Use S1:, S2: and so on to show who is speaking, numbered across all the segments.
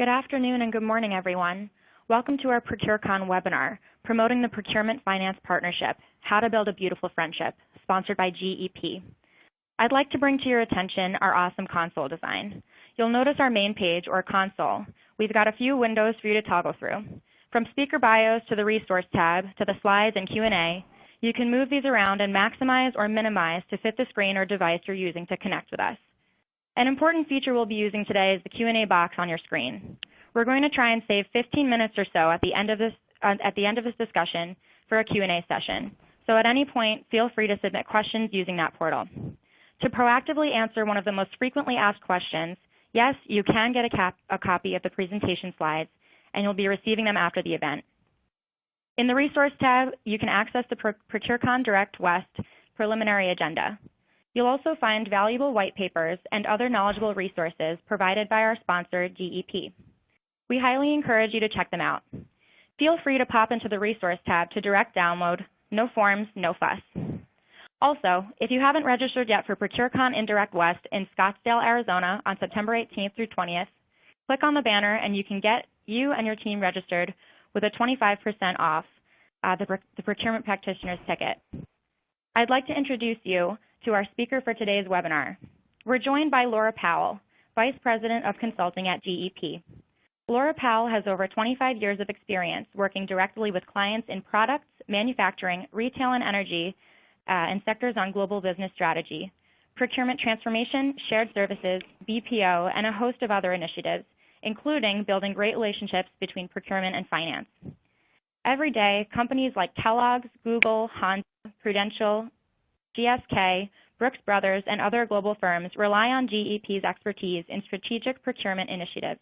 S1: Good afternoon and good morning, everyone. Welcome to our ProcureCon webinar, Promoting the Procurement-Finance Partnership, How to Build a Beautiful Friendship, sponsored by GEP. I'd like to bring to your attention our awesome console design. You'll notice our main page, or console. We've got a few windows for you to toggle through. From speaker bios to the resource tab to the slides and Q&A, you can move these around and maximize or minimize to fit the screen or device you're using to connect with us. An important feature we'll be using today is the Q&A box on your screen. We're going to try and save 15 minutes or so at the end of this discussion for a Q&A session. So at any point, feel free to submit questions using that portal. To proactively answer one of the most frequently asked questions, yes, you can get a copy of the presentation slides, and you'll be receiving them after the event. In the Resource tab, you can access the ProcureCon Direct West preliminary agenda. You'll also find valuable white papers and other knowledgeable resources provided by our sponsor, GEP. We highly encourage you to check them out. Feel free to pop into the Resource tab to direct download. No forms, no fuss. Also, if you haven't registered yet for ProcureCon Indirect West in Scottsdale, Arizona on September 18th through 20th, click on the banner and you can get you and your team registered with a 25% off the Procurement Practitioner's Ticket. I'd like to introduce you to our speaker for today's webinar. We're joined by Laura Powell, Vice President of Consulting at GEP. Laura Powell has over 25 years of experience working directly with clients in products, manufacturing, retail and energy, and sectors on global business strategy, procurement transformation, shared services, BPO, and a host of other initiatives, including building great relationships between procurement and finance. Every day, companies like Kellogg's, Google, Honda, Prudential, GSK, Brooks Brothers, and other global firms rely on GEP's expertise in strategic procurement initiatives.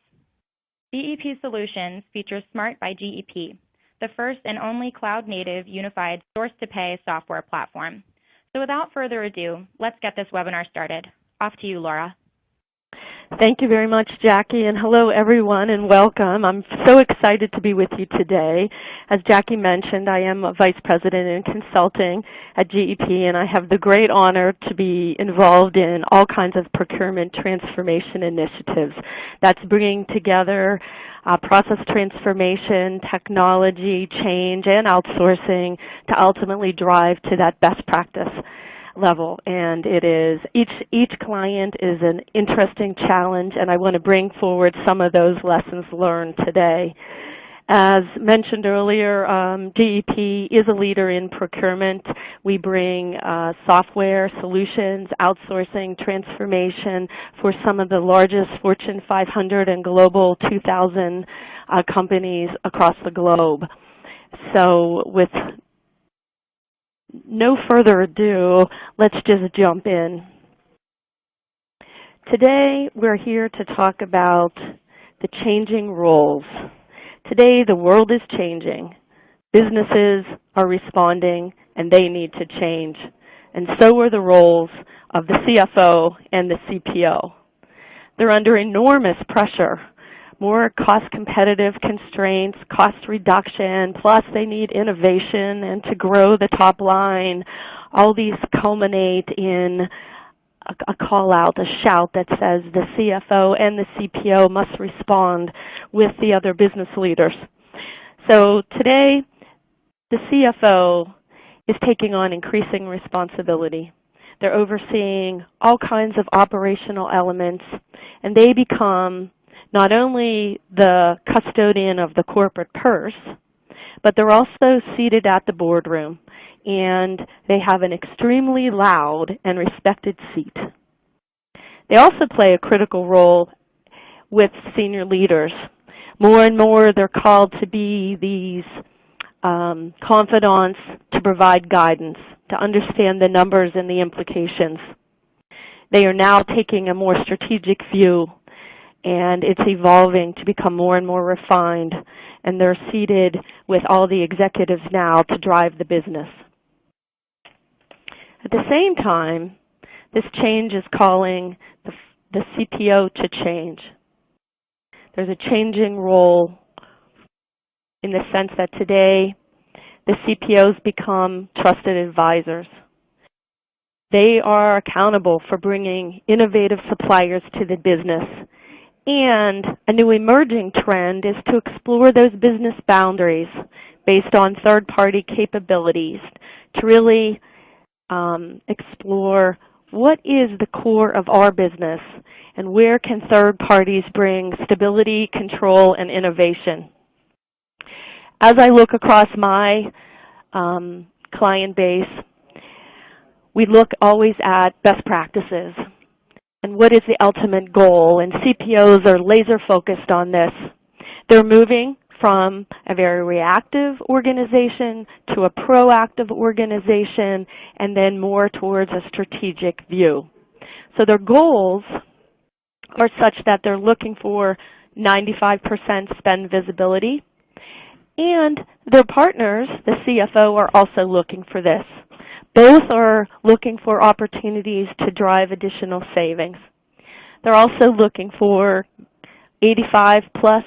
S1: GEP Solutions features Smart by GEP, the first and only cloud-native unified source-to-pay software platform. So without further ado, let's get this webinar started. Off to you, Laura.
S2: Thank you very much, Jackie, and hello everyone and welcome. I'm so excited to be with you today. As Jackie mentioned, I am a Vice President in Consulting at GEP, and I have the great honor to be involved in all kinds of procurement transformation initiatives. That's bringing together process transformation, technology, change, and outsourcing to ultimately drive to that best practice level. And it is each client is an interesting challenge, and I want to bring forward some of those lessons learned today. As mentioned earlier, GEP is a leader in procurement. We bring software solutions, outsourcing, transformation for some of the largest Fortune 500 and Global 2000 companies across the globe. So with no further ado, let's just jump in. Today, we're here to talk about the changing roles. Today, the world is changing. Businesses are responding, and they need to change. And so are the roles of the CFO and the CPO. They're under enormous pressure. More cost-competitive constraints, cost reduction, plus they need innovation and to grow the top line. All these culminate in a call out, a shout that says the CFO and the CPO must respond with the other business leaders. So today, the CFO is taking on increasing responsibility. They're overseeing all kinds of operational elements, and they become not only the custodian of the corporate purse, but they're also seated at the boardroom, and they have an extremely loud and respected seat. They also play a critical role with senior leaders. More and more, they're called to be these confidants to provide guidance, to understand the numbers and the implications. They are now taking a more strategic view, and it's evolving to become more and more refined, and they're seated with all the executives now to drive the business. At the same time, this change is calling the CPO to change. There's a changing role in the sense that today the CPOs become trusted advisors. They are accountable for bringing innovative suppliers to the business And a new emerging trend is to explore those business boundaries based on third-party capabilities to really explore what is the core of our business and where can third parties bring stability, control, and innovation. As I look across my client base, we look always at best practices and what is the ultimate goal, and CPOs are laser focused on this. They're moving from a very reactive organization to a proactive organization and then more towards a strategic view. So their goals are such that they're looking for 95% spend visibility, and their partners, the CFO, are also looking for this. Both are looking for opportunities to drive additional savings. They're also looking for 85 plus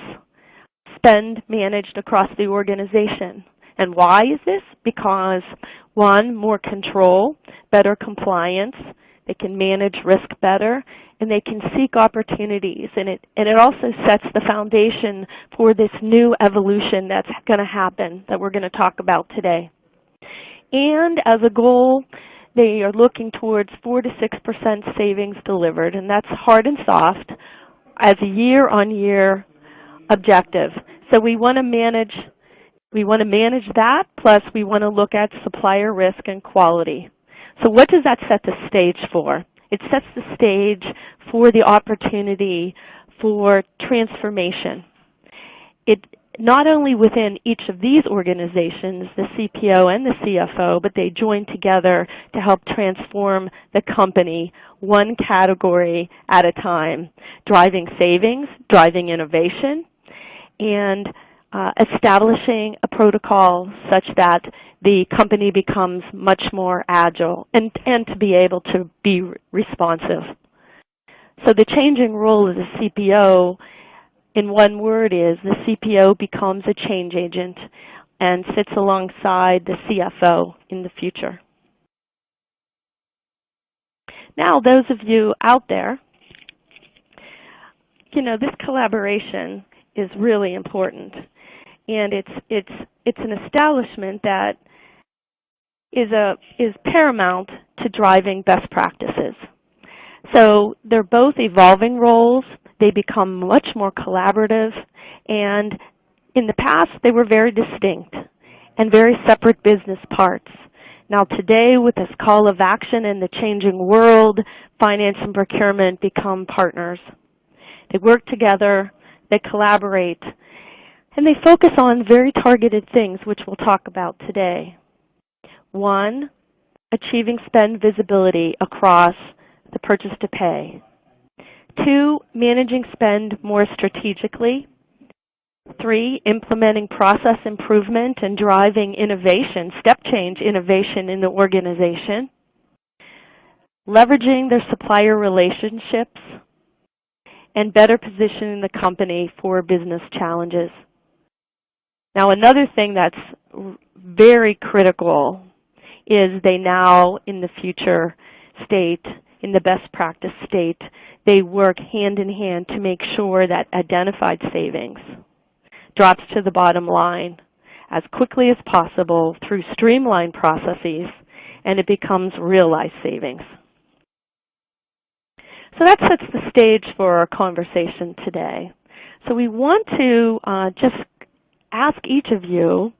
S2: spend managed across the organization. And why is this? Because, one, more control, better compliance, they can manage risk better, and they can seek opportunities. And it also sets the foundation for this new evolution that's going to happen that we're going to talk about today. And as a goal, they are looking towards 4 to 6% savings delivered, and that's hard and soft as a year-on-year objective. So we want to manage that, plus we want to look at supplier risk and quality. So what does that set the stage for? It sets the stage for the opportunity for transformation. It not only within each of these organizations, the CPO and the CFO, but they join together to help transform the company one category at a time, driving savings, driving innovation, and establishing a protocol such that the company becomes much more agile and to be able to be responsive. So the changing role of the CPO, in one word, is the CPO becomes a change agent and sits alongside the CFO in the future. Now, those of you out there, you know, this collaboration is really important. And it's an establishment that is paramount to driving best practices. So they're both evolving roles. They become much more collaborative, and in the past they were very distinct and very separate business parts. Now today, with this call of action in the changing world, finance and procurement become partners. They work together, they collaborate, and they focus on very targeted things, which we'll talk about today. One, achieving spend visibility across the purchase to pay. Two, managing spend more strategically. Three, implementing process improvement and driving innovation, step change innovation in the organization. Leveraging their supplier relationships and better positioning the company for business challenges. Now, another thing that's very critical is they now, in the future state, in the best practice state, they work hand in hand to make sure that identified savings drops to the bottom line as quickly as possible through streamlined processes, and it becomes realized savings. So that sets the stage for our conversation today. So we want to just ask each of you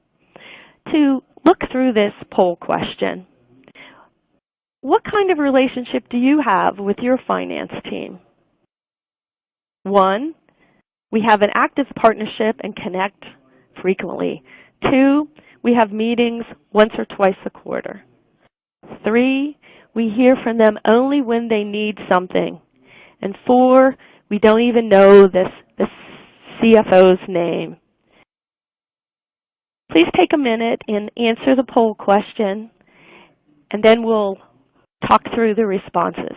S2: to look through this poll question. What kind of relationship do you have with your finance team? One, we have an active partnership and connect frequently. Two, we have meetings once or twice a quarter. Three, we hear from them only when they need something. And four, we don't even know the CFO's name. Please take a minute and answer the poll question, and then we'll talk through the responses.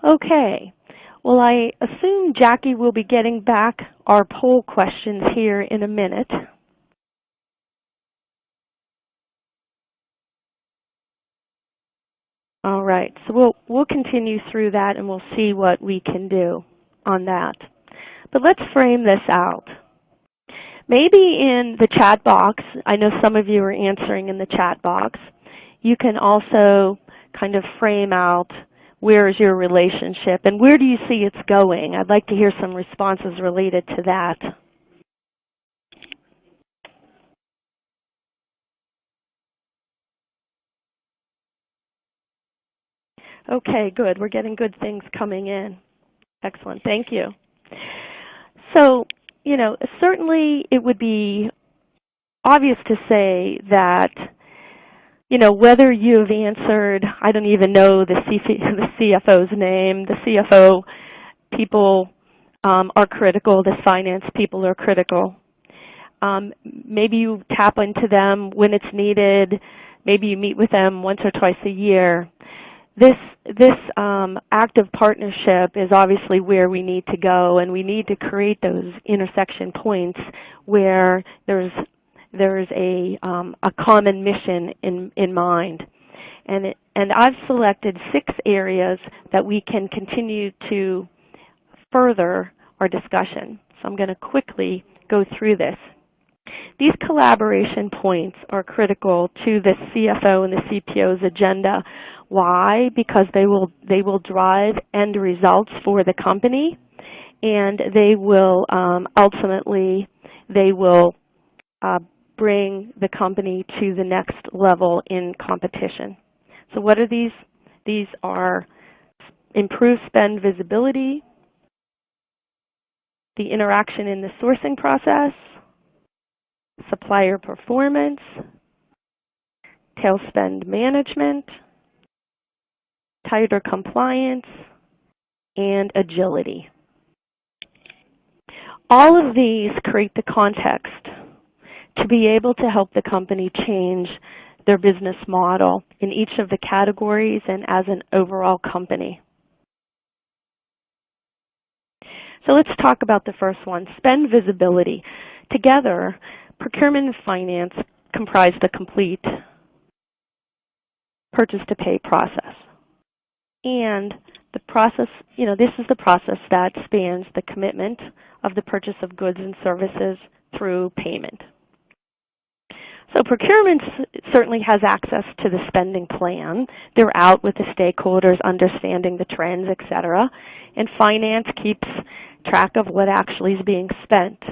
S2: Okay. Well, I assume Jackie will be getting back our poll questions here in a minute. All right, so we'll continue through that and we'll see what we can do on that. But let's frame this out. Maybe in the chat box, I know some of you are answering in the chat box, you can also kind of frame out where is your relationship and where do you see it's going. I'd like to hear some responses related to that. Okay, good. We're getting good things coming in. Excellent. Thank you. So, certainly it would be obvious to say that, whether you've answered, I don't even know the CFO's name, the CFO people are critical, the finance people are critical. Maybe you tap into them when it's needed. Maybe you meet with them once or twice a year. This active partnership is obviously where we need to go, and we need to create those intersection points where there's a common mission in mind. And I've selected 6 areas that we can continue to further our discussion. So I'm going to quickly go through this. These collaboration points are critical to the CFO and the CPO's agenda. Why? Because they will drive end results for the company, and they will ultimately bring the company to the next level in competition. So what are these? These are improved spend visibility, the interaction in the sourcing process, supplier performance, tail spend management, tighter compliance, and agility. All of these create the context to be able to help the company change their business model in each of the categories and as an overall company. So let's talk about the first one, spend visibility. Together, procurement and finance comprise the complete purchase-to-pay process. And the process, this is the process that spans the commitment of the purchase of goods and services through payment. So procurement certainly has access to the spending plan. They're out with the stakeholders, understanding the trends, et cetera. And finance keeps track of what actually is being spent.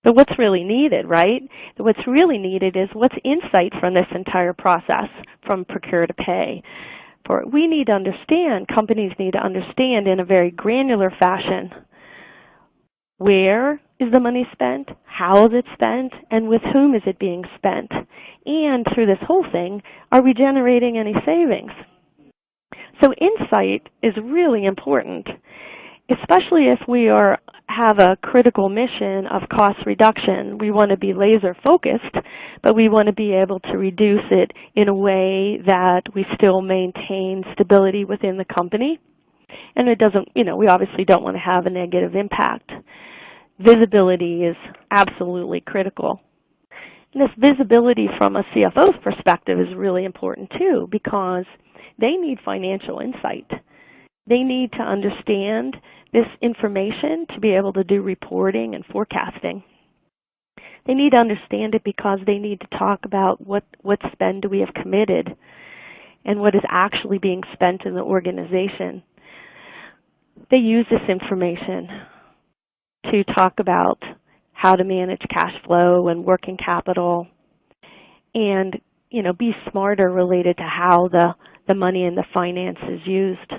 S2: But what's really needed, right? What's really needed is what's insight from this entire process, from procure to pay. We need to understand, companies need to understand in a very granular fashion, where is the money spent, how is it spent, and with whom is it being spent? And through this whole thing, are we generating any savings? So insight is really important, especially if we have a critical mission of cost reduction. We want to be laser focused, but we want to be able to reduce it in a way that we still maintain stability within the company. And it doesn't, we obviously don't want to have a negative impact. Visibility is absolutely critical. And this visibility from a CFO's perspective is really important too, because they need financial insight. They need to understand this information to be able to do reporting and forecasting. They need to understand it because they need to talk about what spend do we have committed and what is actually being spent in the organization. They use this information to talk about how to manage cash flow and working capital and be smarter related to how the money and the finance is used.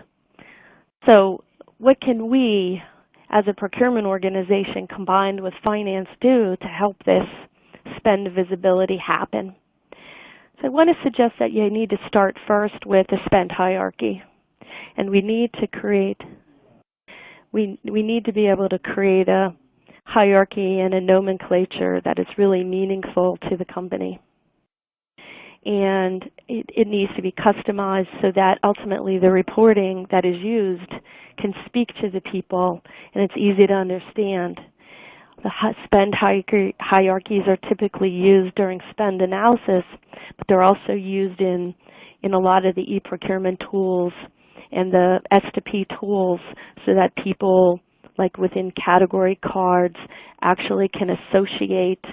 S2: So what can we, as a procurement organization combined with finance, do to help this spend visibility happen? So I want to suggest that you need to start first with a spend hierarchy. And we need to create, we need to be able to create a hierarchy and a nomenclature that is really meaningful to the company. and it needs to be customized so that ultimately the reporting that is used can speak to the people and it's easy to understand. The spend hierarchies are typically used during spend analysis, but they're also used in a lot of the e-procurement tools and the S2P tools so that people, like within category cards, actually can associate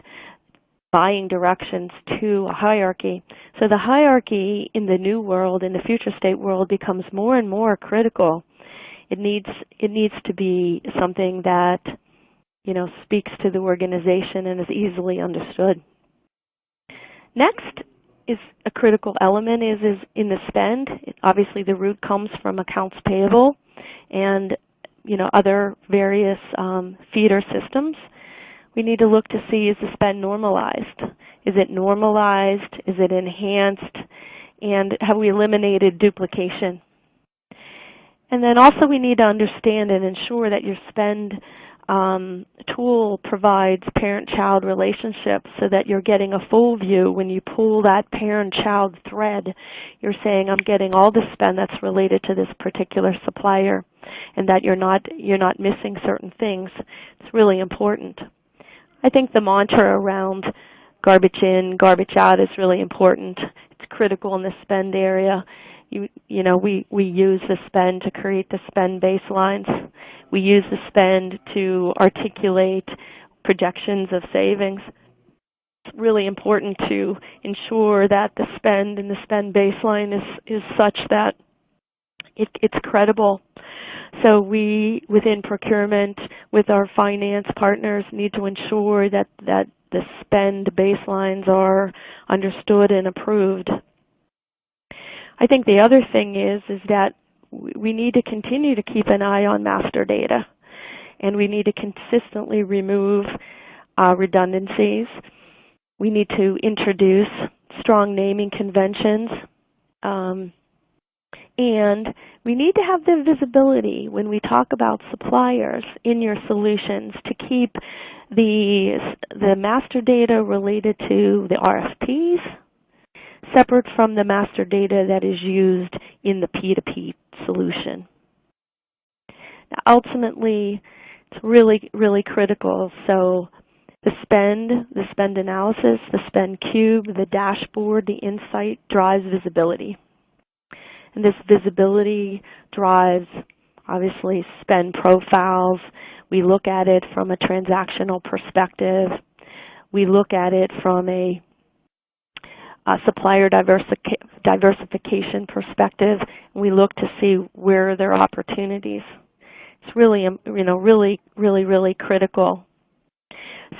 S2: buying directions to a hierarchy. So the hierarchy in the new world, in the future state world, becomes more and more critical. It needs to be something that, you know, speaks to the organization and is easily understood. Next is a critical element is in the spend. Obviously, the root comes from accounts payable and, you know, other various feeder systems. We need to look to see, is the spend normalized? Is it normalized? Is it enhanced? And have we eliminated duplication? And then also we need to understand and ensure that your spend tool provides parent-child relationships so that you're getting a full view. When you pull that parent-child thread, you're saying, I'm getting all the spend that's related to this particular supplier, and that you're not missing certain things. It's really important. I think the mantra around garbage in, garbage out is really important. It's critical in the spend area. You know, we use the spend to create the spend baselines. We use the spend to articulate projections of savings. It's really important to ensure that the spend and the spend baseline is such that it's credible. So we, within procurement, with our finance partners, need to ensure that the spend baselines are understood and approved. I think the other thing is that we need to continue to keep an eye on master data, and we need to consistently remove redundancies. We need to introduce strong naming conventions, and we need to have the visibility when we talk about suppliers in your solutions to keep the master data related to the RFPs separate from the master data that is used in the P2P solution. Now, ultimately, it's really, really critical. So the spend analysis, the spend cube, the dashboard, the insight drives visibility. And this visibility drives, obviously, spend profiles. We look at it from a transactional perspective. We look at it from a supplier diversification perspective. And we look to see where there are opportunities. It's really, you know, really critical.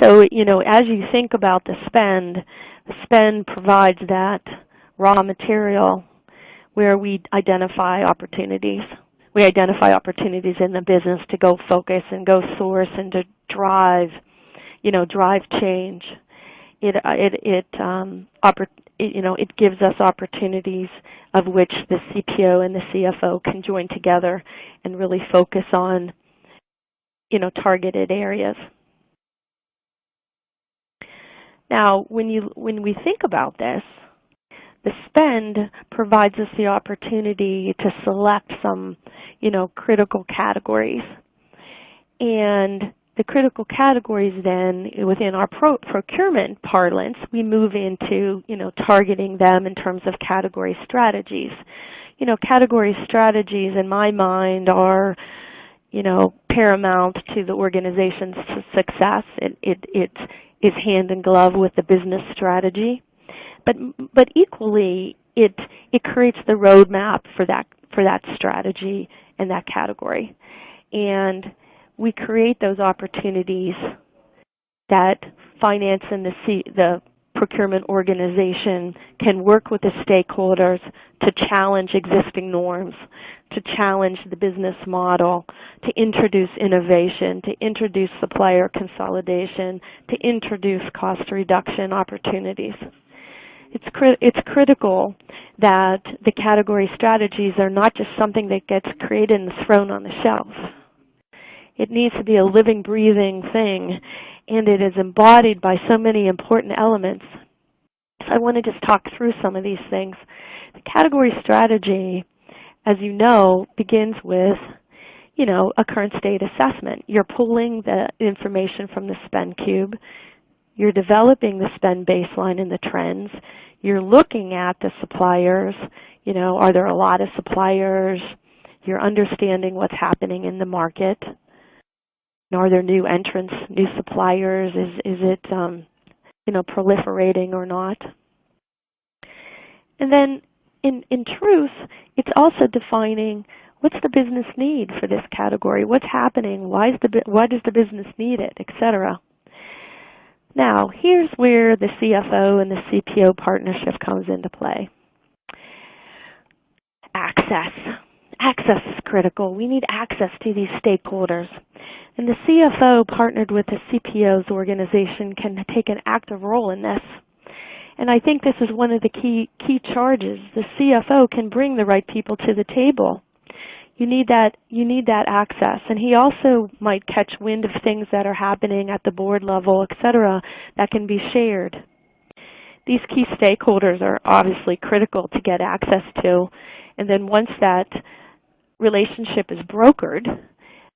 S2: So, you know, as you think about the spend provides that raw material where we identify opportunities. We identify opportunities in the business to go focus and go source and to drive, you know, drive change. It gives us opportunities of which the CPO and the CFO can join together and really focus on, you know, targeted areas. Now, when we think about this, the spend provides us the opportunity to select some, you know, critical categories. And the critical categories then, within our procurement parlance, we move into, you know, targeting them in terms of category strategies. You know, category strategies in my mind are, you know, paramount to the organization's success. It is hand in glove with the business strategy. But equally, it creates the roadmap for that strategy and that category. And we create those opportunities that finance and the procurement organization can work with the stakeholders to challenge existing norms, to challenge the business model, to introduce innovation, to introduce supplier consolidation, to introduce cost reduction opportunities. It's critical that the category strategies are not just something that gets created and thrown on the shelf. It needs to be a living, breathing thing, and it is embodied by so many important elements, I want to just talk through some of these things. The category strategy, as you know, begins with a current state assessment. You're pulling the information from the spend cube. You're developing the spend baseline and the trends. You're looking at the suppliers. Are there a lot of suppliers? You're understanding what's happening in the market. Are there new entrants, new suppliers? Is it proliferating or not? And then in truth, it's also defining what's the business need for this category? What's happening? Why does the business need it, etc. Now, here's where the CFO and the CPO partnership comes into play. Access. Access is critical. We need access to these stakeholders. And the CFO partnered with the CPO's organization can take an active role in this. And I think this is one of the key charges. The CFO can bring the right people to the table. You need that access. And he also might catch wind of things that are happening at the board level, etc., that can be shared. These key stakeholders are obviously critical to get access to. And then once that relationship is brokered,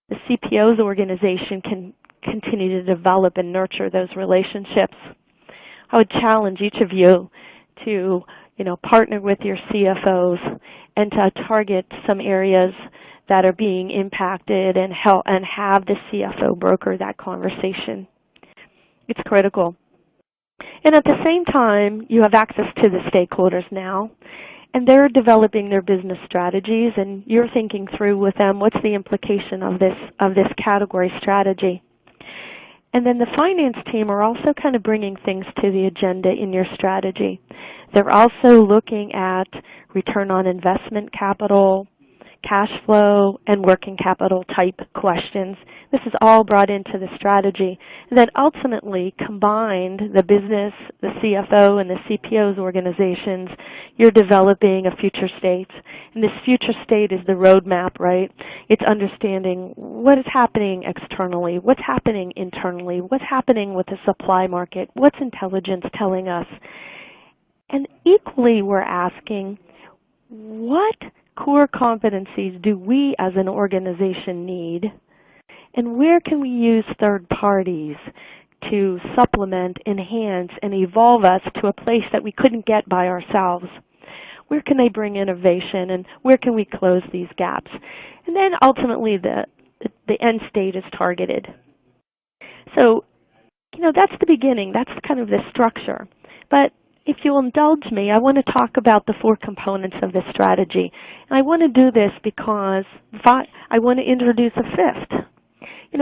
S2: the CPO's organization can continue to develop and nurture those relationships. I would challenge each of you to partner with your CFOs and to target some areas that are being impacted and have the CFO broker that conversation. It's critical. And at the same time, you have access to the stakeholders now, and they're developing their business strategies, and you're thinking through with them what's the implication of this category strategy. And then the finance team are also kind of bringing things to the agenda in your strategy. They're also looking at return on investment capital, cash flow, and working capital type questions. This is all brought into the strategy. And then ultimately, combined, the business, the CFO, and the CPO's organizations, you're developing a future state. And this future state is the roadmap, right? It's understanding what is happening externally, what's happening internally, what's happening with the supply market, what's intelligence telling us. And equally, we're asking, what core competencies do we as an organization need, and where can we use third parties to supplement, enhance, and evolve us to a place that we couldn't get by ourselves? Where can they bring innovation, and where can we close these gaps? And then ultimately the end state is targeted. So, that's the beginning. That's kind of the structure. But if you'll indulge me, I want to talk about the 4 components of this strategy. And I want to do this because I want to introduce a 5th.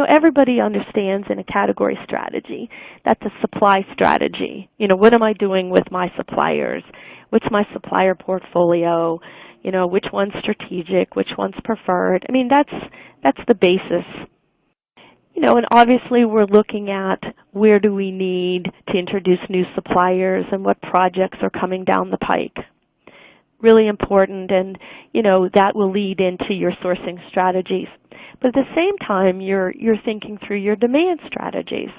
S2: Everybody understands in a category strategy that's a supply strategy. What am I doing with my suppliers? What's my supplier portfolio? Which one's strategic? Which one's preferred? I mean, that's the basis. And obviously we're looking at where do we need to introduce new suppliers and what projects are coming down the pike. Really important, and that will lead into your sourcing strategies. But at the same time, you're thinking through your demand strategies.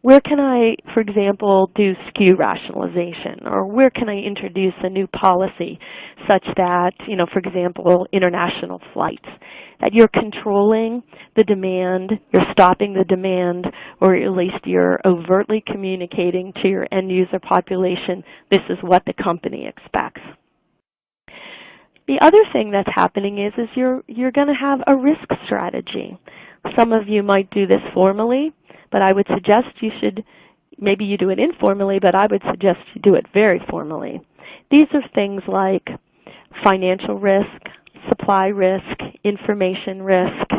S2: Where can I, for example, do SKU rationalization? Or where can I introduce a new policy such that, for example, international flights, that you're controlling the demand, you're stopping the demand, or at least you're overtly communicating to your end user population, this is what the company expects. The other thing that's happening is you're going to have a risk strategy. Some of you might do this formally, but I would suggest maybe you do it informally, but I would suggest you do it very formally. These are things like financial risk, supply risk, information risk,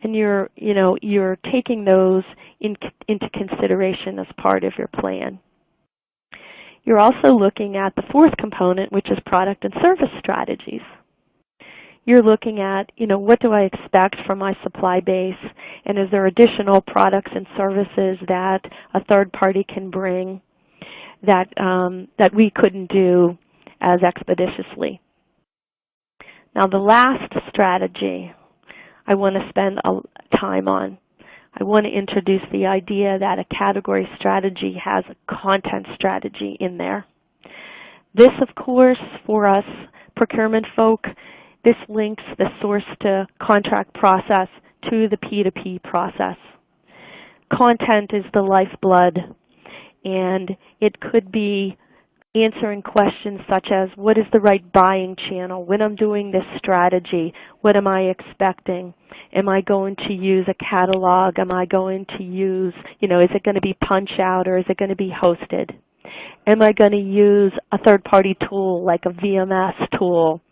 S2: and you're taking those into consideration as part of your plan. You're also looking at the 4th component, which is product and service strategies. You're looking at, what do I expect from my supply base, and is there additional products and services that a third party can bring that we couldn't do as expeditiously. Now the last strategy I want to spend time on. I want to introduce the idea that a category strategy has a content strategy in there. This, of course, for us procurement folk, this links the source to contract process to the P2P process. Content is the lifeblood, and it could be answering questions such as, what is the right buying channel? When I'm doing this strategy, what am I expecting? Am I going to use a catalog? Am I going to use, is it going to be punch out or is it going to be hosted? Am I going to use a third-party tool like a VMS tool?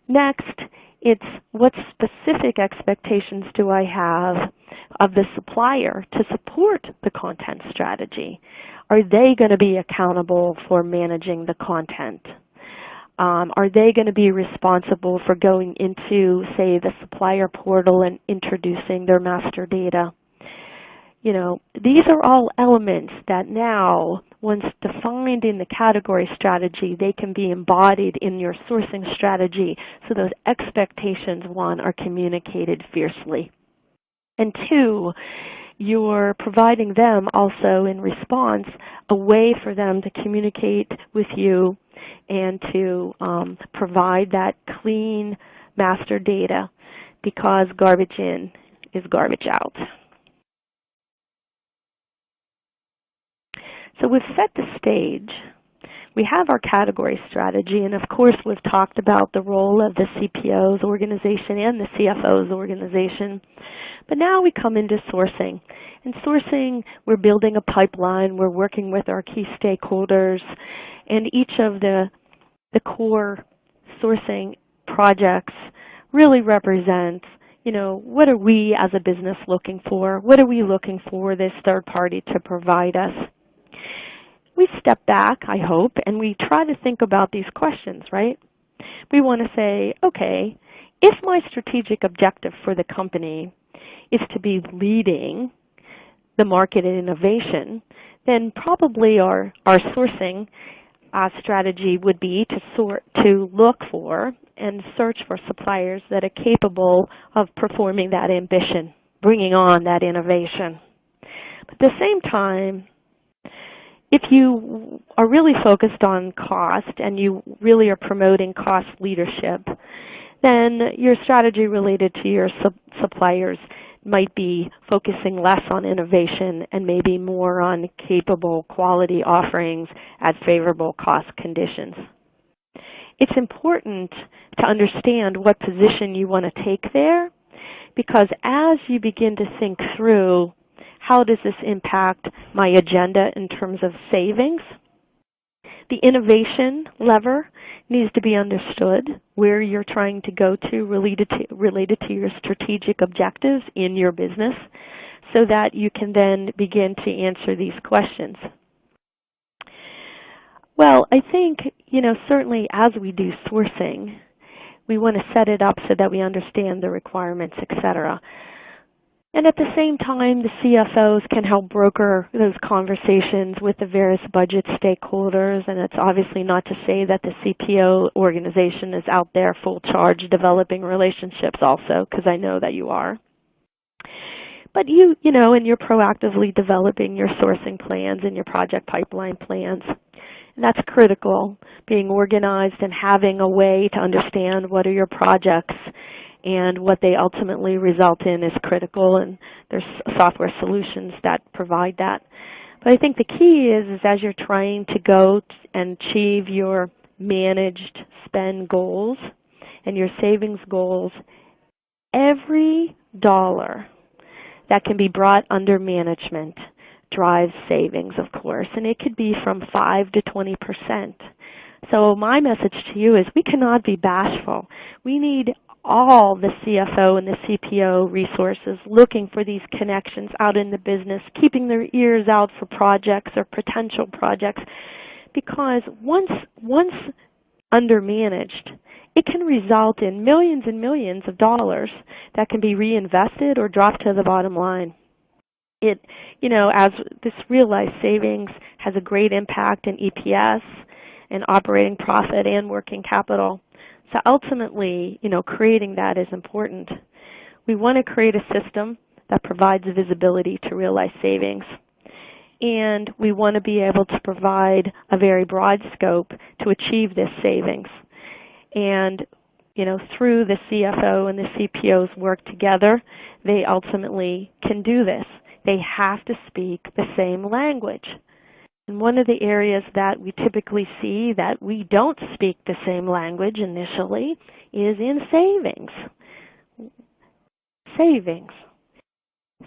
S2: Next, it's what specific expectations do I have of the supplier to support the content strategy? Are they going to be accountable for managing the content? Are they going to be responsible for going into, say, the supplier portal and introducing their master data? These are all elements that now, once defined in the category strategy, they can be embodied in your sourcing strategy so those expectations, one, are communicated fiercely. And two, you're providing them also in response a way for them to communicate with you and to provide that clean master data, because garbage in is garbage out. So we've set the stage. We have our category strategy, and of course we've talked about the role of the CPO's organization and the CFO's organization. But now we come into sourcing. In sourcing, we're building a pipeline, we're working with our key stakeholders, and each of the core sourcing projects really represents, what are we as a business looking for? What are we looking for this third party to provide us? We step back, I hope, and we try to think about these questions, right? We want to say, okay, if my strategic objective for the company is to be leading the market in innovation, then probably our sourcing strategy would be to look for and search for suppliers that are capable of performing that ambition, bringing on that innovation. But at the same time, if you are really focused on cost and you really are promoting cost leadership, then your strategy related to your suppliers might be focusing less on innovation and maybe more on capable quality offerings at favorable cost conditions. It's important to understand what position you want to take there, because as you begin to think through how does this impact my agenda in terms of savings, the innovation lever needs to be understood, where you're trying to go to related to your strategic objectives in your business, so that you can then begin to answer these questions. Well, I think, certainly as we do sourcing, we want to set it up so that we understand the requirements, etc. And at the same time, the CFOs can help broker those conversations with the various budget stakeholders, and it's obviously not to say that the CPO organization is out there full charge developing relationships also, because I know that you are. But and you're proactively developing your sourcing plans and your project pipeline plans. And that's critical, being organized and having a way to understand what are your projects and what they ultimately result in is critical, and there's software solutions that provide that. But I think the key is as you're trying to go and achieve your managed spend goals and your savings goals, every dollar that can be brought under management drives savings, of course, and it could be from 5 to 20%. So my message to you is we cannot be bashful. We need all the CFO and the CPO resources looking for these connections out in the business, keeping their ears out for projects or potential projects, because once undermanaged, it can result in millions and millions of dollars that can be reinvested or dropped to the bottom line. As this realized savings has a great impact in EPS and operating profit and working capital. So ultimately, creating that is important. We want to create a system that provides visibility to realized savings. And we want to be able to provide a very broad scope to achieve this savings. And through the CFO and the CPOs work together, they ultimately can do this. They have to speak the same language. And one of the areas that we typically see that we don't speak the same language initially is in savings. Savings.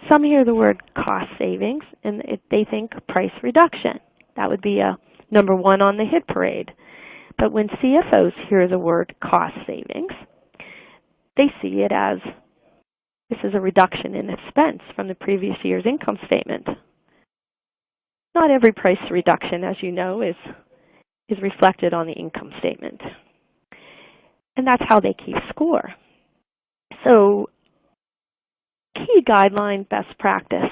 S2: Some hear the word cost savings and they think price reduction. That would be a number one on the hit parade. But when CFOs hear the word cost savings, they see it as this is a reduction in expense from the previous year's income statement. Not every price reduction, as you know, is reflected on the income statement. And that's how they keep score. So key guideline best practice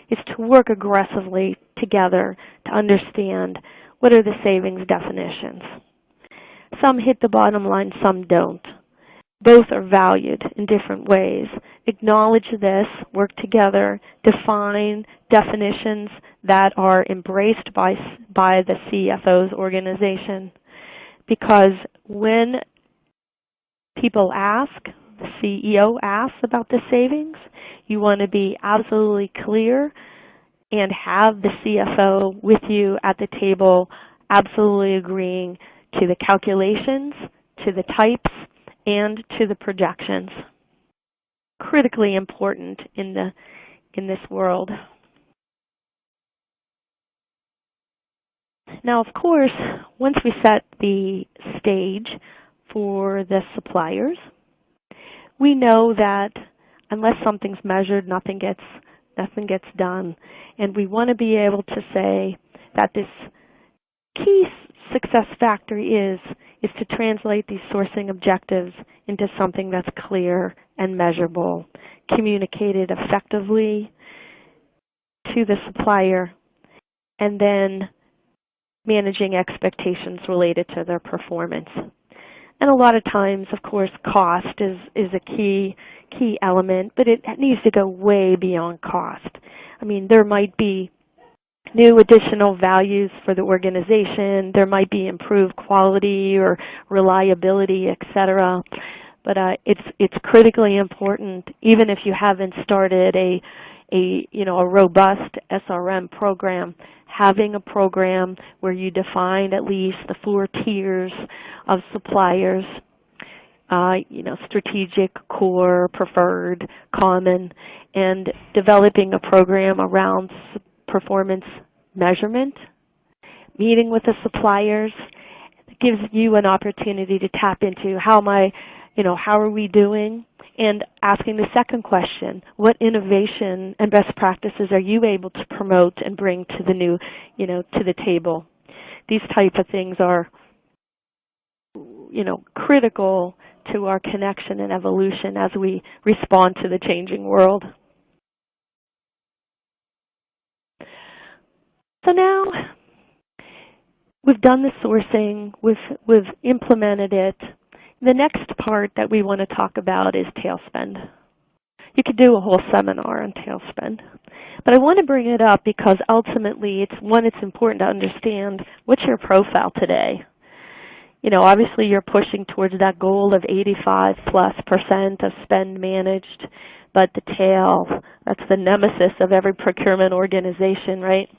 S2: is to work aggressively together to understand what are the savings definitions. Some hit the bottom line, some don't. Both are valued in different ways. Acknowledge this, work together, define definitions that are embraced by the CFO's organization. Because when people ask, the CEO asks about the savings, you want to be absolutely clear and have the CFO with you at the table absolutely agreeing to the calculations, to the types, and to the projections. Critically important in this world. Now, of course, once we set the stage for the suppliers, we know that unless something's measured, nothing gets done. And we want to be able to say that this key success factor is to translate these sourcing objectives into something that's clear and measurable, communicated effectively to the supplier, and then managing expectations related to their performance. And a lot of times, of course, cost is a key element, but it needs to go way beyond cost. I mean, there might be new additional values for the organization. There might be improved quality or reliability, etc. But it's critically important, even if you haven't started a robust SRM program, having a program where you define at least the 4 tiers of suppliers, strategic, core, preferred, common, and developing a program around performance measurement, meeting with the suppliers, gives you an opportunity to tap into how are we doing, and asking the second question, what innovation and best practices are you able to promote and bring to the new, to the table? These types of things are, critical to our connection and evolution as we respond to the changing world. So now we've done the sourcing, we've implemented it. The next part that we want to talk about is tail spend. You could do a whole seminar on tail spend. But I want to bring it up because ultimately it's important to understand what's your profile today. Obviously you're pushing towards that goal of 85+% of spend managed, but the tail, that's the nemesis of every procurement organization, right?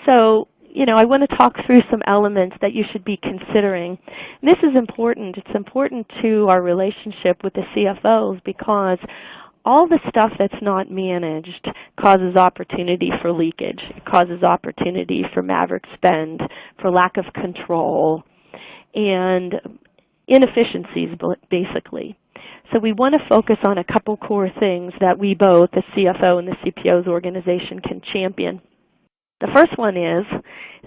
S2: So, I want to talk through some elements that you should be considering. And this is important. It's important to our relationship with the CFOs because all the stuff that's not managed causes opportunity for leakage. It causes opportunity for maverick spend, for lack of control, and inefficiencies, basically. So we want to focus on a couple core things that we both, the CFO and the CPO's organization, can champion. The first one is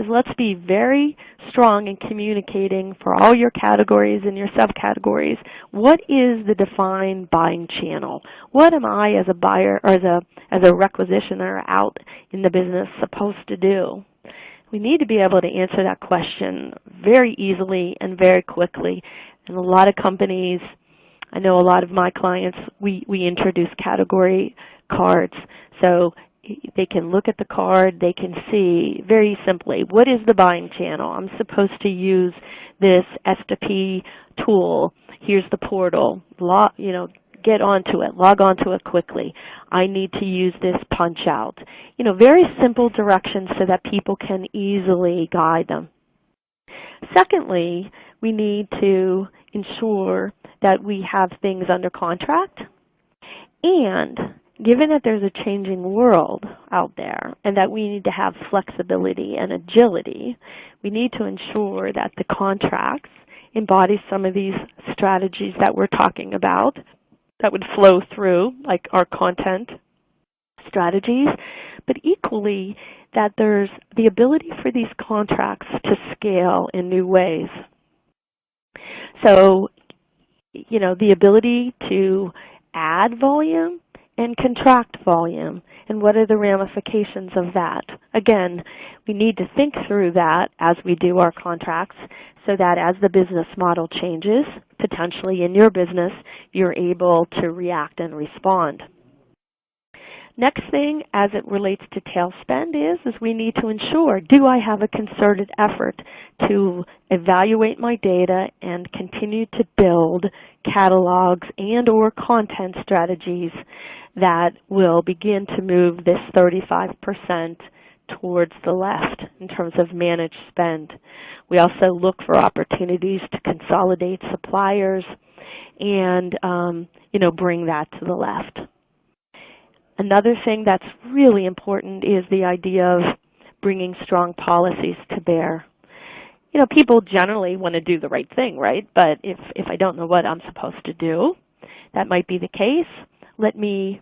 S2: let's be very strong in communicating for all your categories and your subcategories. What is the defined buying channel? What am I as a buyer or as a requisitioner out in the business supposed to do? We need to be able to answer that question very easily and very quickly. And a lot of companies I know a lot of my clients, we introduce category cards. So they can look at the card, they can see very simply, what is the buying channel? I'm supposed to use this S2P tool. Here's the portal. Get onto it, log onto it quickly. I need to use this punch out. Very simple directions so that people can easily guide them. Secondly, we need to ensure that we have things under contract, and given that there's a changing world out there and that we need to have flexibility and agility, we need to ensure that the contracts embody some of these strategies that we're talking about that would flow through, like our content strategies, but equally that there's the ability for these contracts to scale in new ways. So, the ability to add volume and contract volume, and what are the ramifications of that? Again, we need to think through that as we do our contracts so that as the business model changes, potentially in your business, you're able to react and respond. Next thing as it relates to tail spend is we need to ensure, do I have a concerted effort to evaluate my data and continue to build catalogs and or content strategies that will begin to move this 35% towards the left in terms of managed spend. We also look for opportunities to consolidate suppliers and bring that to the left. Another thing that's really important is the idea of bringing strong policies to bear. People generally want to do the right thing, right? But if I don't know what I'm supposed to do, that might be the case. Let me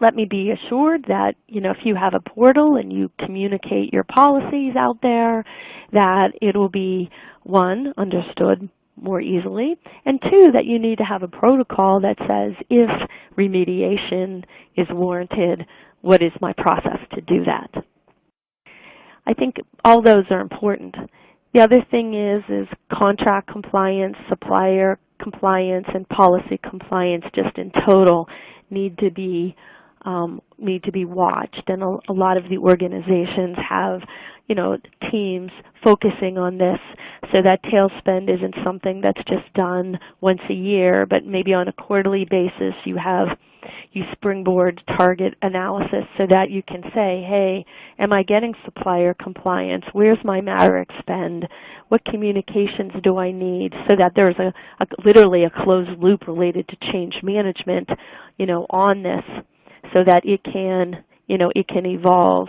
S2: be assured that, if you have a portal and you communicate your policies out there, that it will be, one, understood more easily, and two, that you need to have a protocol that says if remediation is warranted, what is my process to do that? I think all those are important. The other thing is contract compliance, supplier compliance, and policy compliance just in total need to be watched, and a lot of the organizations have teams focusing on this so that tail spend isn't something that's just done once a year, but maybe on a quarterly basis you springboard target analysis so that you can say, hey, am I getting supplier compliance? Where's my Maverick spend? What communications do I need? So that there's literally a closed loop related to change management on this, so that it can evolve.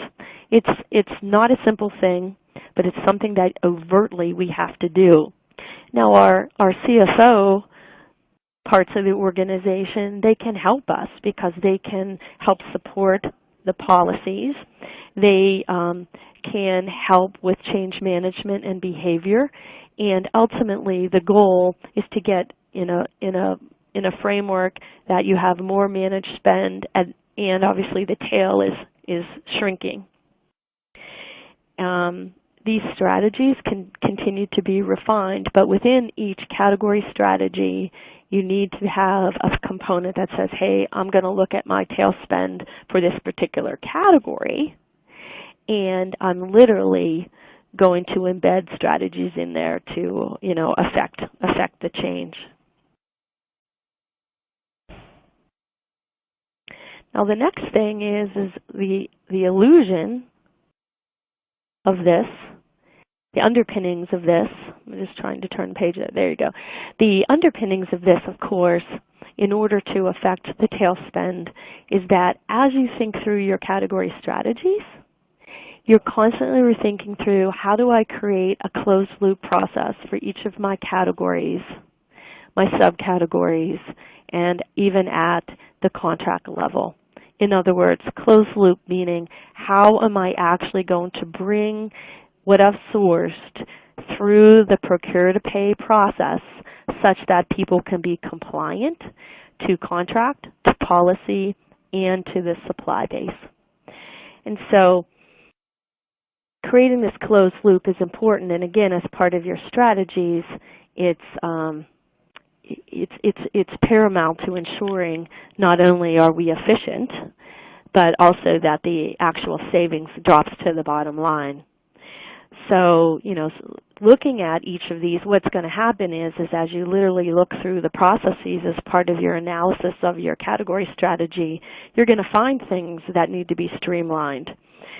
S2: It's not a simple thing, but it's something that overtly we have to do. Now our CFO parts of the organization, they can help us because they can help support the policies. They can help with change management and behavior, and ultimately the goal is to get in a framework that you have more managed spend, and obviously the tail is shrinking. These strategies can continue to be refined, but within each category strategy, you need to have a component that says, hey, I'm going to look at my tail spend for this particular category, and I'm literally going to embed strategies in there to affect the change. Now the next thing is the illusion of this, the underpinnings of this. I'm just trying to turn the page. There you go. The underpinnings of this, of course, in order to affect the tail spend, is that as you think through your category strategies, you're constantly rethinking through, how do I create a closed loop process for each of my categories, my subcategories, and even at the contract level. In other words, closed loop meaning, how am I actually going to bring what I've sourced through the procure-to-pay process such that people can be compliant to contract, to policy, and to the supply base. And so creating this closed loop is important, and again, as part of your strategies, it's it's paramount to ensuring not only are we efficient, but also that the actual savings drops to the bottom line. So, looking at each of these, what's going to happen is as you literally look through the processes as part of your analysis of your category strategy, you're going to find things that need to be streamlined.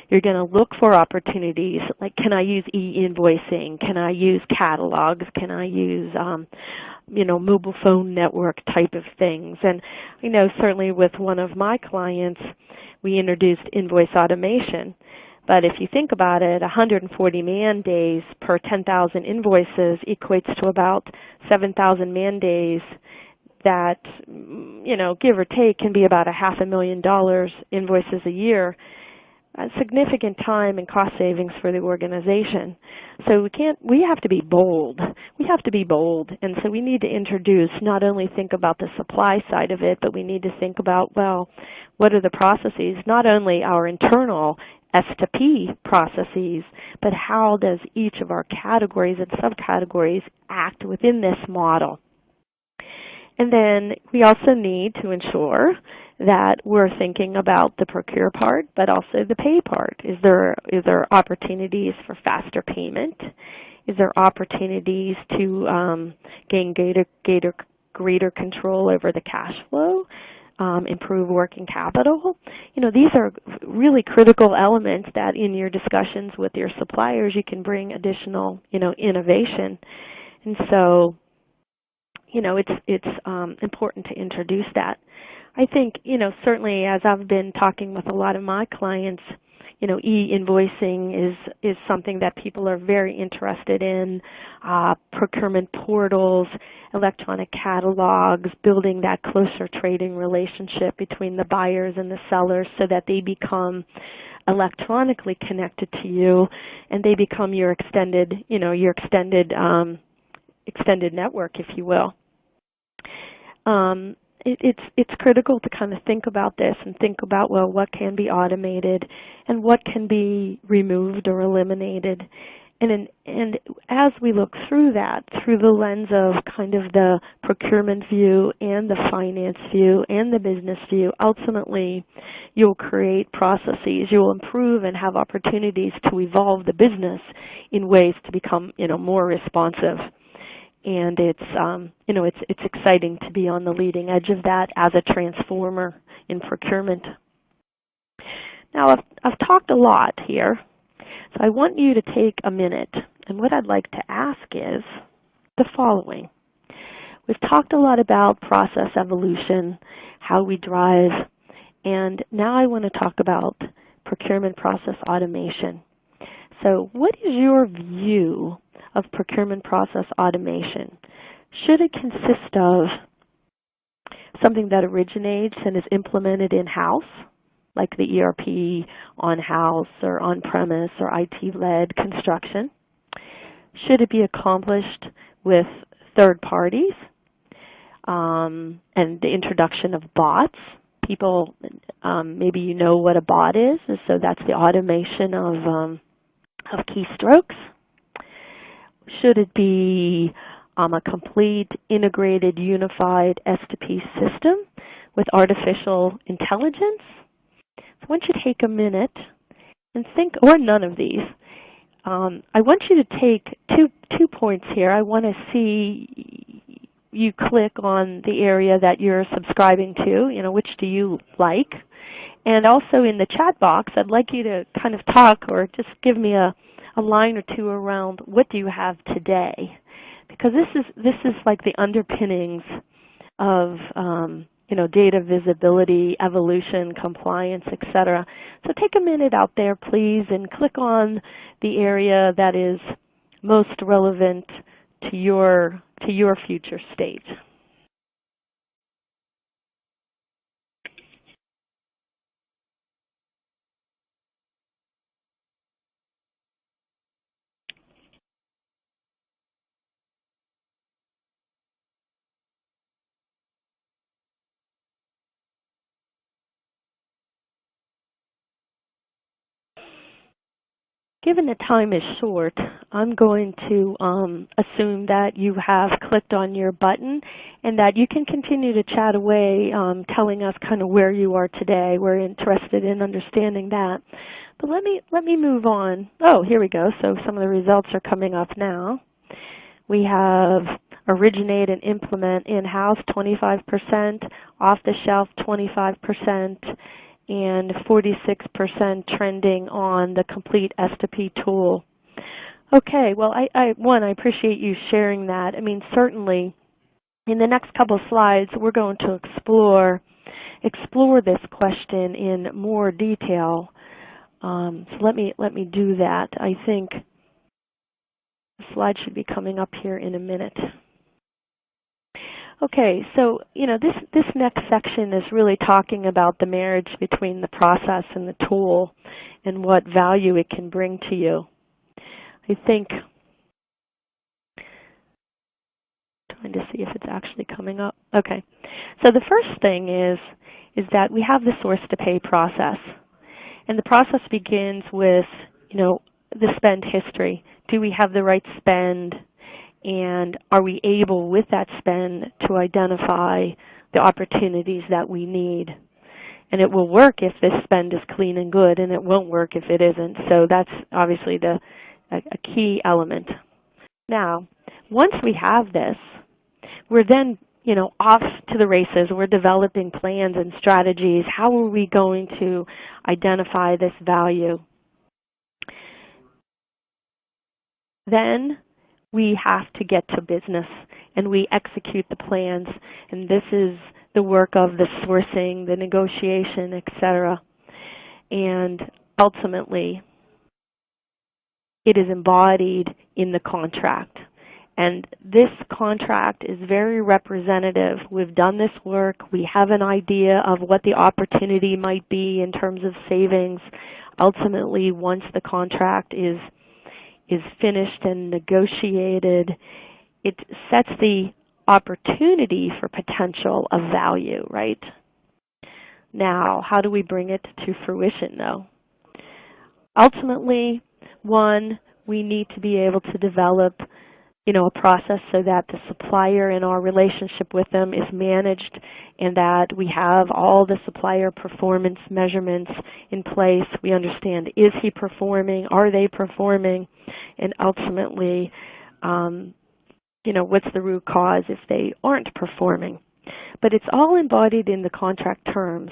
S2: You're going to look for opportunities like, can I use e-invoicing? Can I use catalogs? Can I use mobile phone network type of things? And certainly with one of my clients, we introduced invoice automation. But if you think about it, 140 man days per 10,000 invoices equates to about 7,000 man days that, give or take, can be about $500,000 invoices a year. A significant time and cost savings for the organization. So we have to be bold. We have to be bold. And so we need to introduce, not only think about the supply side of it, but we need to think about, well, what are the processes, not only our internal S2P processes, but how does each of our categories and subcategories act within this model? And then we also need to ensure that we're thinking about the procure part, but also the pay part. Is there opportunities for faster payment? Is there opportunities to gain greater control over the cash flow? Improve working capital? These are really critical elements that in your discussions with your suppliers you can bring additional, innovation. And so it's important to introduce that. I think, certainly as I've been talking with a lot of my clients, e-invoicing is something that people are very interested in, procurement portals, electronic catalogs, building that closer trading relationship between the buyers and the sellers so that they become electronically connected to you and they become your extended network, if you will. It's critical to kind of think about this and think about, well, what can be automated and what can be removed or eliminated. And as we look through that, through the lens of kind of the procurement view and the finance view and the business view, ultimately you'll create processes, you'll improve and have opportunities to evolve the business in ways to become, more responsive. And it's exciting to be on the leading edge of that as a transformer in procurement. Now, I've talked a lot here, so I want you to take a minute. And what I'd like to ask is the following. We've talked a lot about process evolution, how we drive, and now I want to talk about procurement process automation. So what is your view of procurement process automation? Should it consist of something that originates and is implemented in-house, like the ERP on-house or on-premise or IT-led construction? Should it be accomplished with third parties and the introduction of bots? People, maybe you know what a bot is, and so that's the automation of keystrokes. Should it be a complete, integrated, unified S2P system with artificial intelligence? So I want you to take a minute and think, or none of these. I want you to take two points here. I want to see you click on the area that you're subscribing to, which do you like? And also in the chat box, I'd like you to kind of talk or just give me a line or two around what do you have today, because this is like the underpinnings of data visibility, evolution, compliance, etc. So take a minute out there, please, and click on the area that is most relevant to your future state. Given the time is short, I'm going to assume that you have clicked on your button and that you can continue to chat away, telling us kind of where you are today. We're interested in understanding that. But let me move on. Oh, here we go. So some of the results are coming up now. We have originate and implement in-house 25%, off-the-shelf 25%, and 46% trending on the complete S2P tool. Okay, well, I appreciate you sharing that. I mean, certainly, in the next couple of slides, we're going to explore this question in more detail. So let me do that. I think the slide should be coming up here in a minute. Okay, so this next section is really talking about the marriage between the process and the tool and what value it can bring to you. I think, trying to see if it's actually coming up. Okay, so the first thing is that we have the source to pay process. And the process begins with, the spend history. Do we have the right spend? And are we able, with that spend, to identify the opportunities that we need? And it will work if this spend is clean and good, and it won't work if it isn't. So that's obviously a key element. Now, once we have this, we're then off to the races. We're developing plans and strategies. How are we going to identify this value? Then we have to get to business and we execute the plans. And this is the work of the sourcing, the negotiation, etc. And ultimately, it is embodied in the contract. And this contract is very representative. We've done this work. We have an idea of what the opportunity might be in terms of savings. Ultimately, once the contract is finished and negotiated, it sets the opportunity for potential of value, right? Now, how do we bring it to fruition, though? Ultimately, one, we need to be able to develop a process so that the supplier and our relationship with them is managed and that we have all the supplier performance measurements in place. We understand, is he performing? Are they performing? And ultimately, what's the root cause if they aren't performing? But it's all embodied in the contract terms,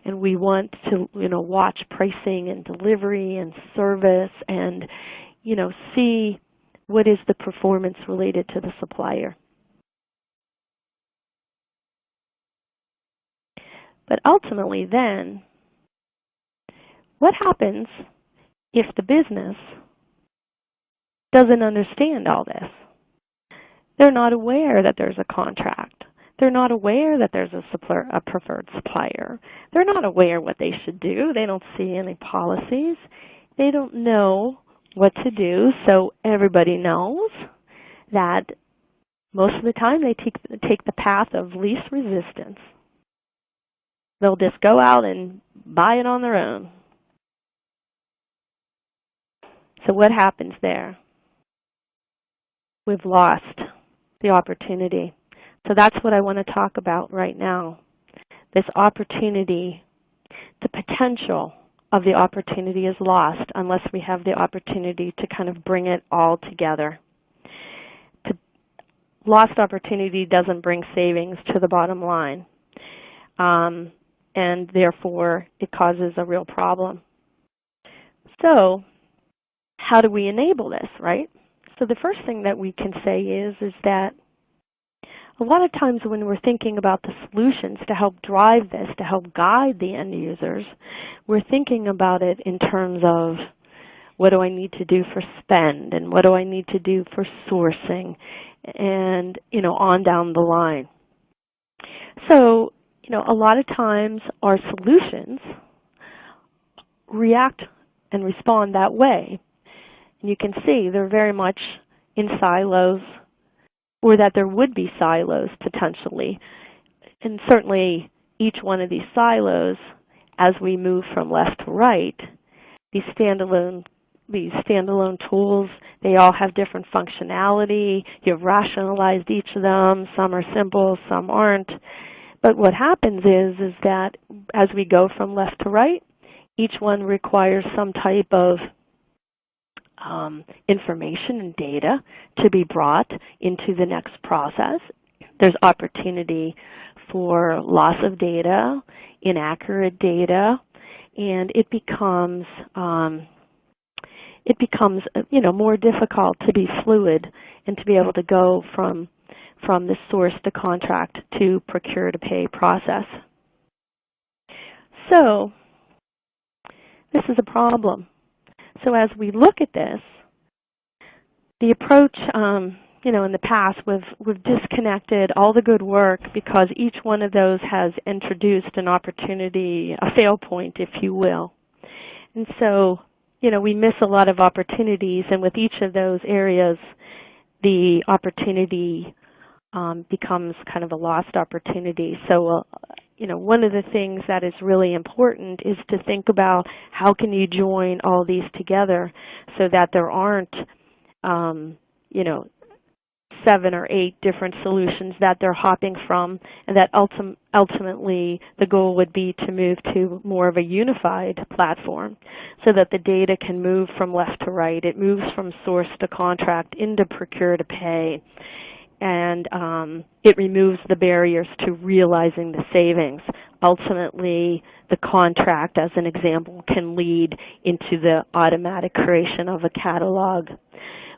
S2: and we want to watch pricing and delivery and service and see what is the performance related to the supplier. But ultimately then, what happens if the business doesn't understand all this? They're not aware that there's a contract. They're not aware that there's a preferred supplier. They're not aware what they should do. They don't see any policies. They don't know what to do. So everybody knows that most of the time they take the path of least resistance. They'll just go out and buy it on their own. So what happens there? We've lost the opportunity. So that's what I want to talk about right now. This opportunity, the potential of the opportunity is lost unless we have the opportunity to kind of bring it all together. Lost opportunity doesn't bring savings to the bottom line, and therefore it causes a real problem. So how do we enable this, right? So the first thing that we can say is that a lot of times when we're thinking about the solutions to help drive this, to help guide the end users, we're thinking about it in terms of what do I need to do for spend and what do I need to do for sourcing and, on down the line. So, a lot of times our solutions react and respond that way. And you can see they're very much in silos, or that there would be silos potentially. And certainly each one of these silos, as we move from left to right, these standalone these standalone tools. They all have different functionality. You've rationalized each of them. Some are simple, some aren't. But what happens is that as we go from left to right, each one requires some type of information and data to be brought into the next process. There's opportunity for loss of data, inaccurate data, and it becomes more difficult to be fluid and to be able to go from the source to contract to procure to pay process. So this is a problem. So as we look at this, the approach, in the past, we've disconnected all the good work because each one of those has introduced an opportunity, a fail point, if you will. And so, we miss a lot of opportunities, and with each of those areas, the opportunity becomes kind of a lost opportunity. So, one of the things that is really important is to think about how can you join all these together so that there aren't, 7 or 8 different solutions that they're hopping from, and that ultimately the goal would be to move to more of a unified platform so that the data can move from left to right. It moves from source to contract into procure to pay, and it removes the barriers to realizing the savings. Ultimately, the contract, as an example, can lead into the automatic creation of a catalog.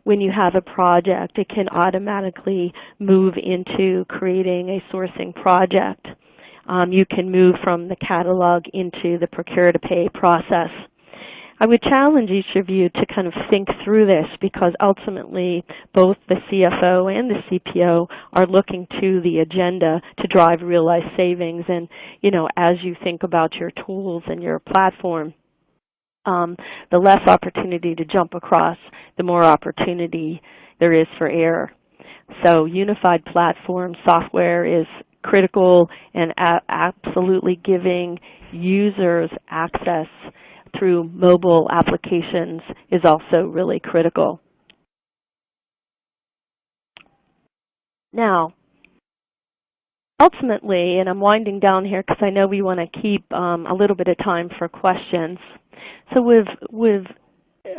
S2: When you have a project, it can automatically move into creating a sourcing project. You can move from the catalog into the procure to pay process. I would challenge each of you to kind of think through this, because ultimately both the CFO and the CPO are looking to the agenda to drive realized savings. And, as you think about your tools and your platform, the less opportunity to jump across, the more opportunity there is for error. So unified platform software is critical, and absolutely giving users access through mobile applications is also really critical. Now, ultimately, and I'm winding down here because I know we want to keep a little bit of time for questions. So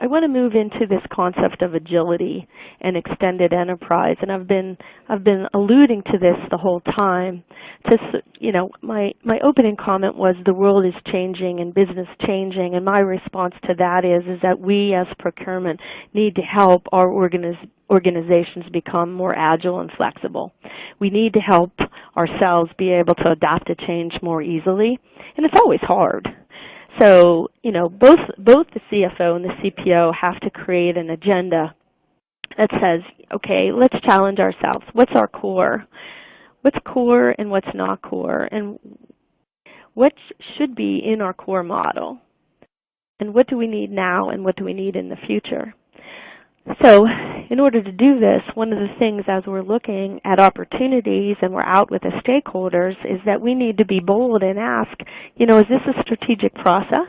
S2: I want to move into this concept of agility and extended enterprise, and I've been alluding to this the whole time. My opening comment was the world is changing and business changing, and my response to that is that we as procurement need to help our organizations become more agile and flexible. We need to help ourselves be able to adapt to change more easily, and it's always hard. So, both the CFO and the CPO have to create an agenda that says, okay, let's challenge ourselves. What's our core? What's core and what's not core? And what should be in our core model? And what do we need now and what do we need in the future? So in order to do this, one of the things as we're looking at opportunities and we're out with the stakeholders is that we need to be bold and ask, is this a strategic process?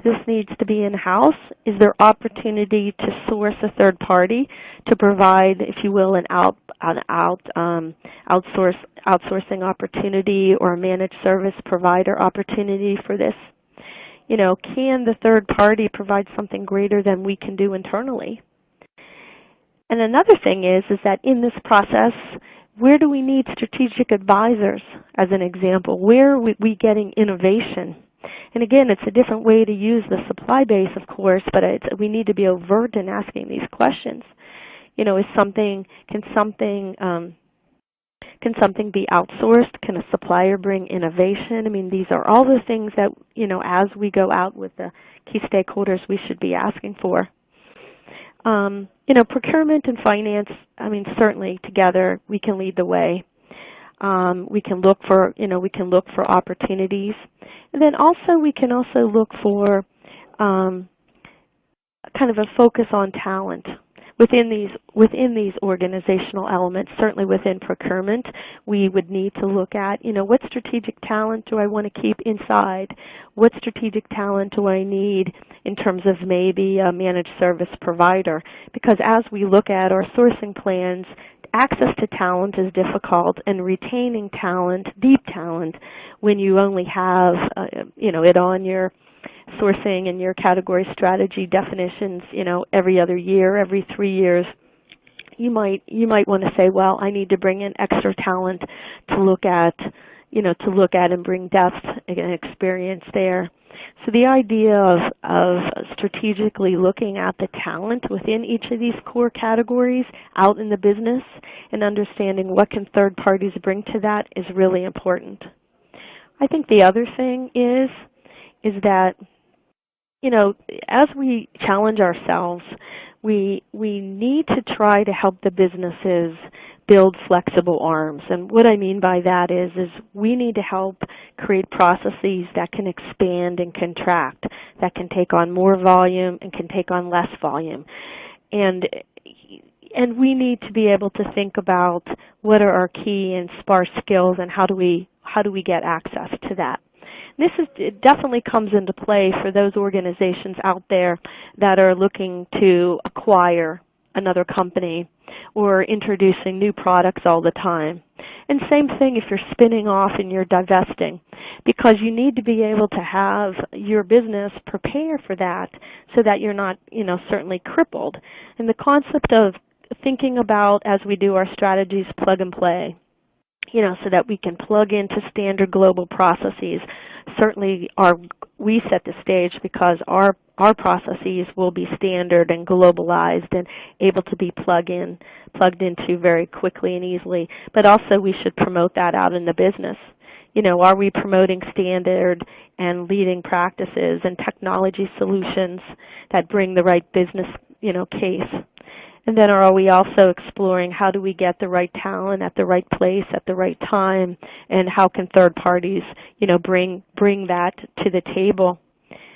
S2: This needs to be in-house. Is there opportunity to source a third party to provide, if you will, an outsourcing opportunity or a managed service provider opportunity for this? Can the third party provide something greater than we can do internally? And another thing is that in this process, where do we need strategic advisors, as an example? Where are we getting innovation? And again, it's a different way to use the supply base, of course, but we need to be overt in asking these questions. Can something be outsourced? Can a supplier bring innovation? I mean, these are all the things that, as we go out with the key stakeholders, we should be asking for. Procurement and finance, certainly together we can lead the way. We can look for opportunities, and then we can also look for kind of a focus on talent. within these organizational elements, certainly within procurement, we would need to look at, what strategic talent do I want to keep inside? What strategic talent do I need in terms of maybe a managed service provider? Because as we look at our sourcing plans, access to talent is difficult, and retaining talent, deep talent, when you only have it on your sourcing and your category strategy definitions, every other year, every 3 years, you might want to say, well, I need to bring in extra talent to look at, and bring depth and experience there. So the idea of strategically looking at the talent within each of these core categories out in the business and understanding what can third parties bring to that is really important. I think the other thing is that, as we challenge ourselves, we need to try to help the businesses build flexible arms. And what I mean by that is we need to help create processes that can expand and contract, that can take on more volume and can take on less volume. And we need to be able to think about what are our key and sparse skills and how do we get access to that. It definitely comes into play for those organizations out there that are looking to acquire another company or introducing new products all the time. And same thing if you're spinning off and you're divesting, because you need to be able to have your business prepare for that so that you're not, certainly crippled. And the concept of thinking about, as we do our strategies, plug and play, so that we can plug into standard global processes. Certainly we set the stage because our processes will be standard and globalized and able to be plugged into very quickly and easily. But also we should promote that out in the business. Are we promoting standard and leading practices and technology solutions that bring the right business, case? And then are we also exploring how do we get the right talent at the right place at the right time, and how can third parties, bring that to the table?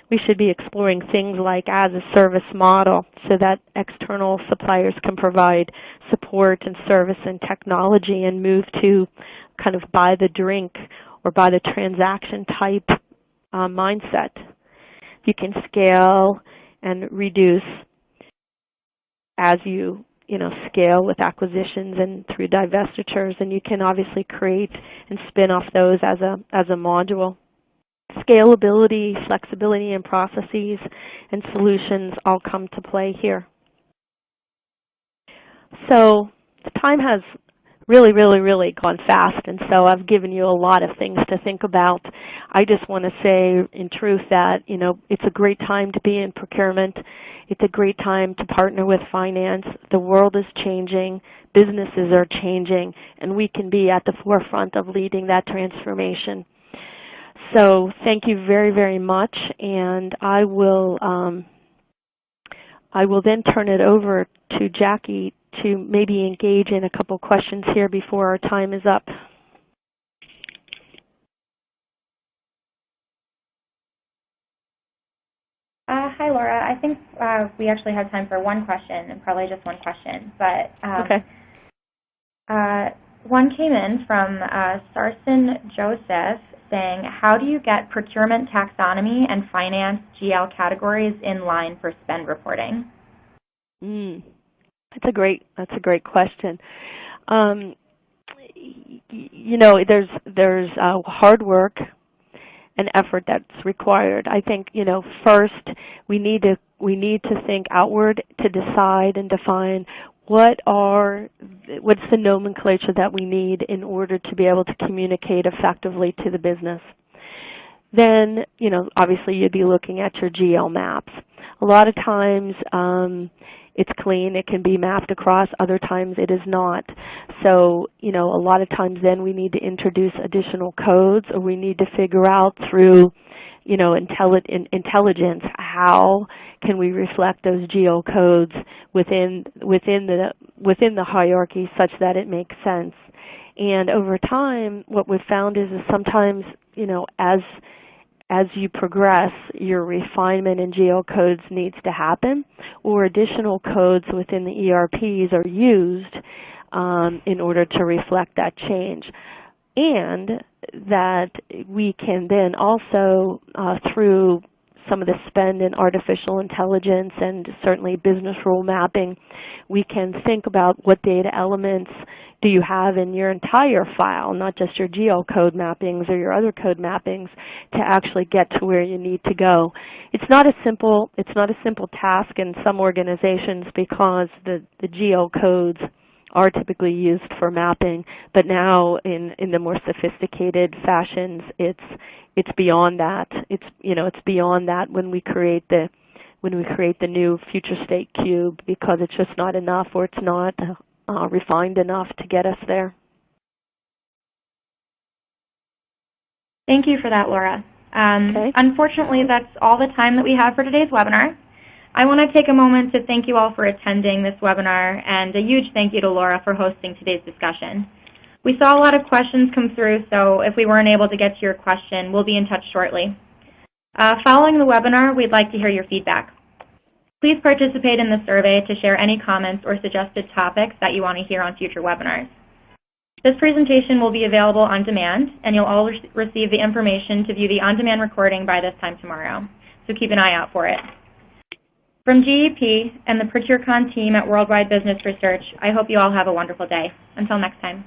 S2: We should be exploring things like as a service model so that external suppliers can provide support and service and technology and move to kind of buy the drink or buy the transaction type mindset. You can scale and reduce as you scale with acquisitions and through divestitures, and you can obviously create and spin off those as a module. Scalability, flexibility in processes and solutions all come to play here. So the time has really gone fast, and so I've given you a lot of things to think about. I just want to say in truth that it's a great time to be in procurement. It's a great time to partner with finance. The world is changing, businesses are changing, and we can be at the forefront of leading that transformation. So thank you very much, and I will then turn it over to Jackie to maybe engage in a couple questions here before our time is up.
S1: Hi, Laura. I think we actually have time for one question, and probably just one question. But
S2: okay.
S1: One came in from Sarson Joseph saying, how do you get procurement taxonomy and finance GL categories in line for spend reporting?
S2: That's a great question. There's hard work and effort that's required. I think first we need to think outward to decide and define what's the nomenclature that we need in order to be able to communicate effectively to the business. Then obviously you'd be looking at your GL maps. A lot of times it's clean, it can be mapped across, other times it is not. So, a lot of times then we need to introduce additional codes, or we need to figure out through, intelligence, how can we reflect those GL codes within the hierarchy such that it makes sense. And over time, what we've found is sometimes, as you progress, your refinement in geocodes needs to happen, or additional codes within the ERPs are used in order to reflect that change. And that we can then also, through some of the spend in artificial intelligence and certainly business rule mapping, we can think about what data elements do you have in your entire file, not just your geocode mappings or your other code mappings, to actually get to where you need to go. It's not a simple task in some organizations because the geocodes are typically used for mapping, but now in the more sophisticated fashions, it's beyond that. It's beyond that when we create the new future state cube, because it's just not enough, or it's not refined enough to get us there.
S1: Thank you for that, Laura.
S2: Okay.
S1: Unfortunately, that's all the time that we have for today's webinar. I want to take a moment to thank you all for attending this webinar, and a huge thank you to Laura for hosting today's discussion. We saw a lot of questions come through, so if we weren't able to get to your question, we'll be in touch shortly. Following the webinar, we'd like to hear your feedback. Please participate in the survey to share any comments or suggested topics that you want to hear on future webinars. This presentation will be available on demand, and you'll all receive the information to view the on-demand recording by this time tomorrow, so keep an eye out for it. From GEP and the ProcureCon team at Worldwide Business Research, I hope you all have a wonderful day. Until next time.